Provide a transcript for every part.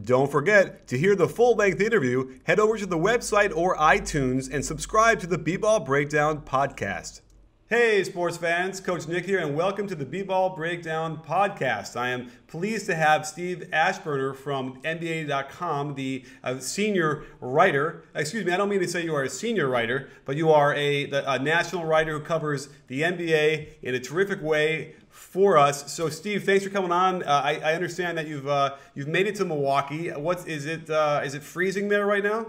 Don't forget, to hear the full-length interview, head over to the website or iTunes and subscribe to the B-Ball Breakdown podcast. Hey sports fans, Coach Nick here, and welcome to the B-Ball Breakdown podcast. I am pleased to have Steve Aschburner from NBA.com, the senior writer. Excuse me, I don't mean to say you are a senior writer, but you are a national writer who covers the NBA in a terrific way for us. So, Steve, thanks for coming on. I understand that you've made it to Milwaukee. Is it freezing there right now?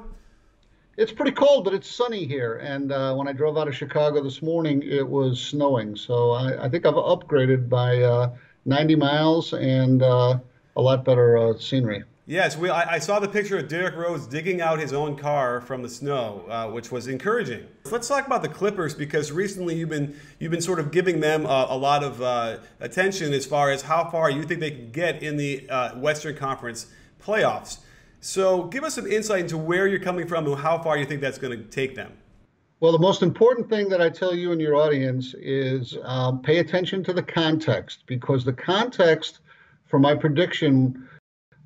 It's pretty cold, but it's sunny here. And when I drove out of Chicago this morning, it was snowing. So I think I've upgraded by 90 miles and a lot better scenery. Yes, I saw the picture of Derrick Rose digging out his own car from the snow, which was encouraging. Let's talk about the Clippers, because recently you've been sort of giving them a lot of attention as far as how far you think they can get in the Western Conference playoffs. So give us some insight into where you're coming from and how far you think that's going to take them. Well, the most important thing that I tell you and your audience is pay attention to the context, because the context for my prediction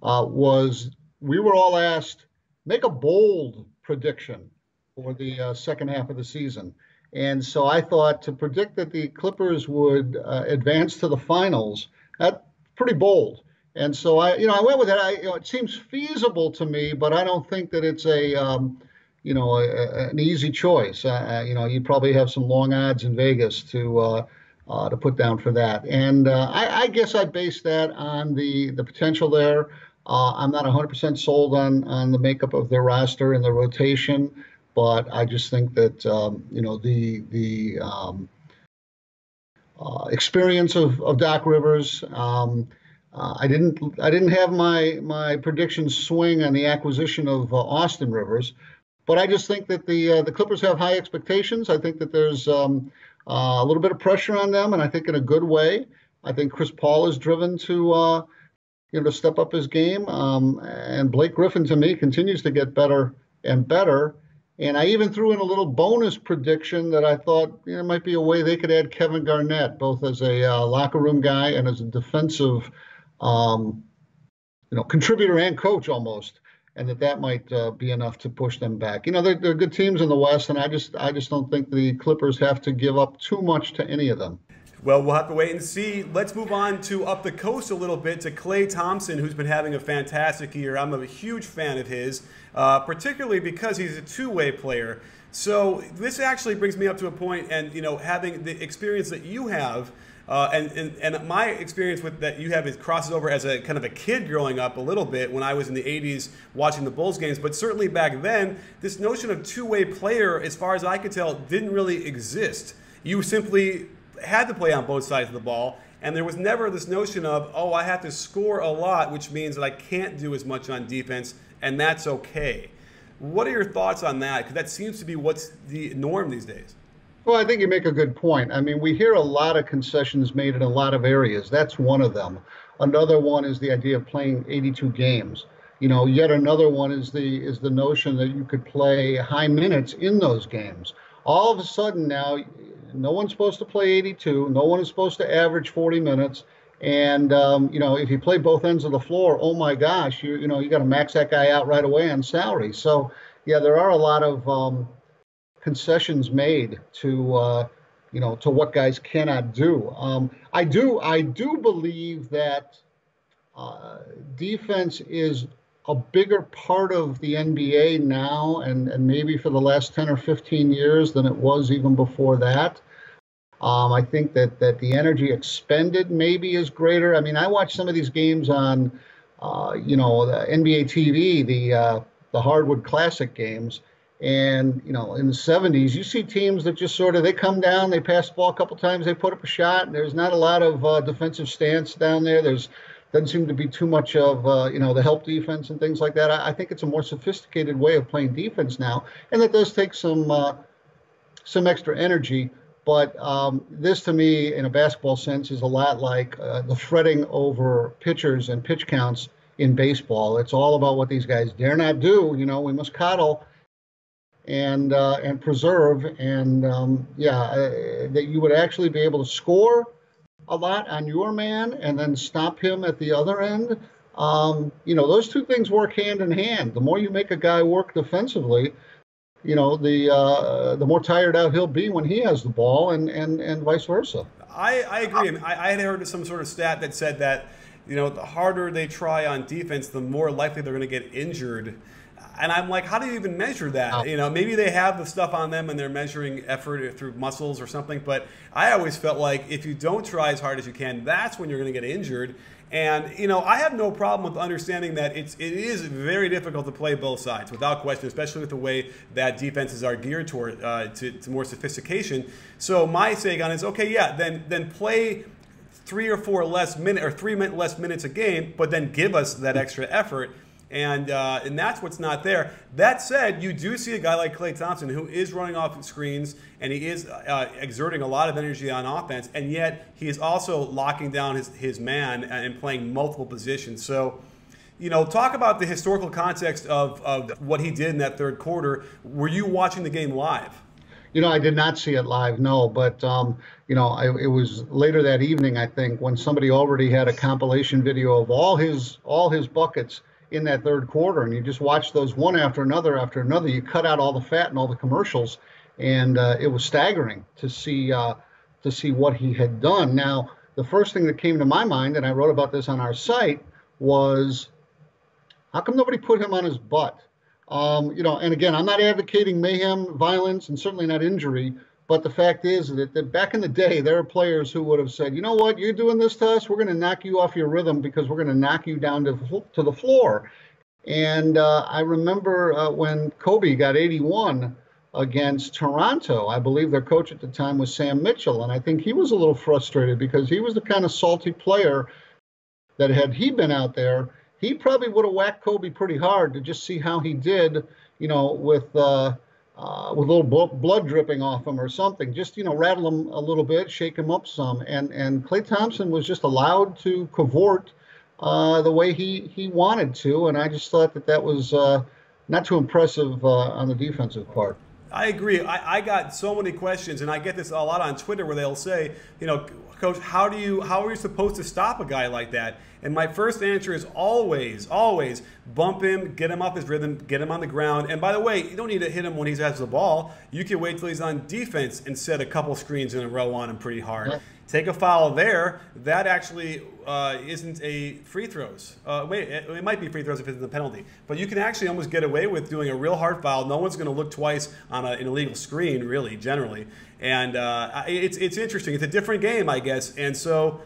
was we were all asked, make a bold prediction for the second half of the season. And so I thought to predict that the Clippers would advance to the finals, that's pretty bold. And so I went with it. It seems feasible to me, but I don't think that it's an easy choice. You probably have some long odds in Vegas to put down for that. And I guess I based that on the potential there. I'm not 100% sold on the makeup of their roster and the rotation, but I just think that the experience of Doc Rivers. I didn't have my predictions swing on the acquisition of Austin Rivers, but I just think that the Clippers have high expectations. I think that there's a little bit of pressure on them, and I think in a good way. I think Chris Paul is driven to step up his game, and Blake Griffin to me continues to get better and better. And I even threw in a little bonus prediction that I thought there might be a way they could add Kevin Garnett, both as a locker room guy and as a defensive contributor and coach almost, and that might be enough to push them back. They're good teams in the West, and I just don't think the Clippers have to give up too much to any of them. Well, we'll have to wait and see. Let's move on to up the coast a little bit to Klay Thompson, who's been having a fantastic year. I'm a huge fan of his, particularly because he's a two-way player. So this actually brings me up to a point, and having the experience that you have. And my experience with that you have is crosses over as a kind of a kid growing up a little bit when I was in the 80s watching the Bulls games. But certainly back then, this notion of two-way player, as far as I could tell, didn't really exist. You simply had to play on both sides of the ball. And there was never this notion of, oh, I have to score a lot, which means that I can't do as much on defense, and that's okay. What are your thoughts on that? Because that seems to be what's the norm these days. Well, I think you make a good point. I mean, we hear a lot of concessions made in a lot of areas. That's one of them. Another one is the idea of playing 82 games. Yet another one is the notion that you could play high minutes in those games. All of a sudden now, no one's supposed to play 82. No one is supposed to average 40 minutes. And, if you play both ends of the floor, oh, my gosh, you got to max that guy out right away on salary. So, yeah, there are a lot of concessions made to what guys cannot do. I do believe that defense is a bigger part of the NBA now, and maybe for the last 10 or 15 years than it was even before that. I think that the energy expended maybe is greater. I mean, I watch some of these games on the NBA TV, the Hardwood Classic games. And, in the 70s, you see teams that just they come down, they pass the ball a couple times, they put up a shot. And there's not a lot of defensive stance down there. Doesn't seem to be too much of, the help defense and things like that. I think it's a more sophisticated way of playing defense now. And that does take some extra energy. But this, to me, in a basketball sense, is a lot like the fretting over pitchers and pitch counts in baseball. It's all about what these guys dare not do. We must coddle and preserve, and that you would actually be able to score a lot on your man and then stop him at the other end. Those two things work hand in hand. The more you make a guy work defensively, the more tired out he'll be when he has the ball, and vice versa. I agree. I had heard some sort of stat that said that, the harder they try on defense, the more likely they're going to get injured. And I'm like, how do you even measure that? Maybe they have the stuff on them and they're measuring effort through muscles or something. But I always felt like if you don't try as hard as you can, that's when you're going to get injured. And, I have no problem with understanding that it is very difficult to play both sides, without question, especially with the way that defenses are geared toward to more sophistication. So my take on it is, okay, yeah, then play 3 less minutes a game, but then give us that extra effort. And that's what's not there. That said, you do see a guy like Klay Thompson who is running off screens and he is exerting a lot of energy on offense, and yet he is also locking down his man and playing multiple positions. So, talk about the historical context of what he did in that third quarter. Were you watching the game live? I did not see it live, no, but, it was later that evening, I think, when somebody already had a compilation video of all his buckets in that third quarter, and you just watch those one after another. You cut out all the fat and all the commercials, and it was staggering to see what he had done. Now, the first thing that came to my mind, and I wrote about this on our site, was how come nobody put him on his butt? And again, I'm not advocating mayhem, violence, and certainly not injury. But the fact is that back in the day, there are players who would have said, you know what, you're doing this to us, we're going to knock you off your rhythm because we're going to knock you down to the floor. And I remember when Kobe got 81 against Toronto, I believe their coach at the time was Sam Mitchell. And I think he was a little frustrated because he was the kind of salty player that had he been out there, he probably would have whacked Kobe pretty hard to just see how he did, with a little blood dripping off him or something, just, rattle him a little bit, shake him up some. And Klay Thompson was just allowed to cavort the way he wanted to. And I just thought that was not too impressive on the defensive part. I agree. I got so many questions, and I get this a lot on Twitter where they'll say, Coach, how are you supposed to stop a guy like that? And my first answer is always bump him, get him off his rhythm, get him on the ground. And by the way, you don't need to hit him when he has the ball. You can wait till he's on defense and set a couple screens in a row on him pretty hard. Yeah. Take a foul there. That actually isn't a free throws. It might be free throws if it's a penalty. But you can actually almost get away with doing a real hard foul. No one's going to look twice on an illegal screen, really, generally. And it's interesting. It's a different game, I guess. And so,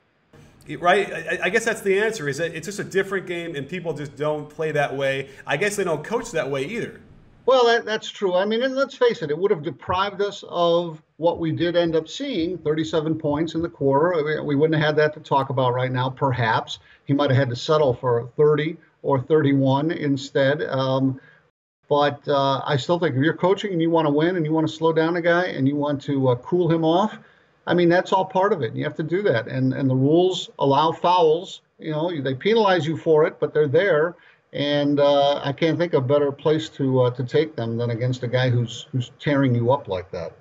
right, I guess that's the answer, is that it's just a different game and people just don't play that way. I guess they don't coach that way either. Well, that's true. I mean, and let's face it, it would have deprived us of what we did end up seeing, 37 points in the quarter. I mean, we wouldn't have had that to talk about right now, perhaps. He might have had to settle for 30 or 31 instead. But I still think if you're coaching and you want to win and you want to slow down a guy and you want to cool him off, I mean, that's all part of it. You have to do that. And the rules allow fouls. They penalize you for it, but they're there. And I can't think of a better place to take them than against a guy who's tearing you up like that.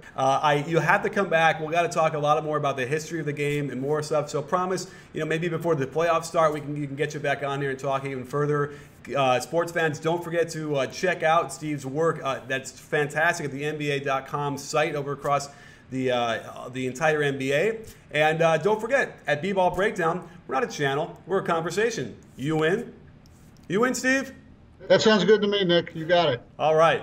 You have to come back. We've got to talk a lot more about the history of the game and more stuff. So promise, maybe before the playoffs start, we can get you back on here and talk even further. Sports fans, don't forget to check out Steve's work. That's fantastic at the NBA.com site over across the entire NBA. And don't forget, at BBallBreakdown, we're not a channel, we're a conversation. You win. You win, Steve? That sounds good to me, Nick. You got it. All right.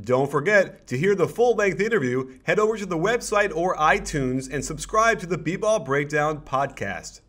Don't forget, to hear the full-length interview, head over to the website or iTunes and subscribe to the B-Ball Breakdown podcast.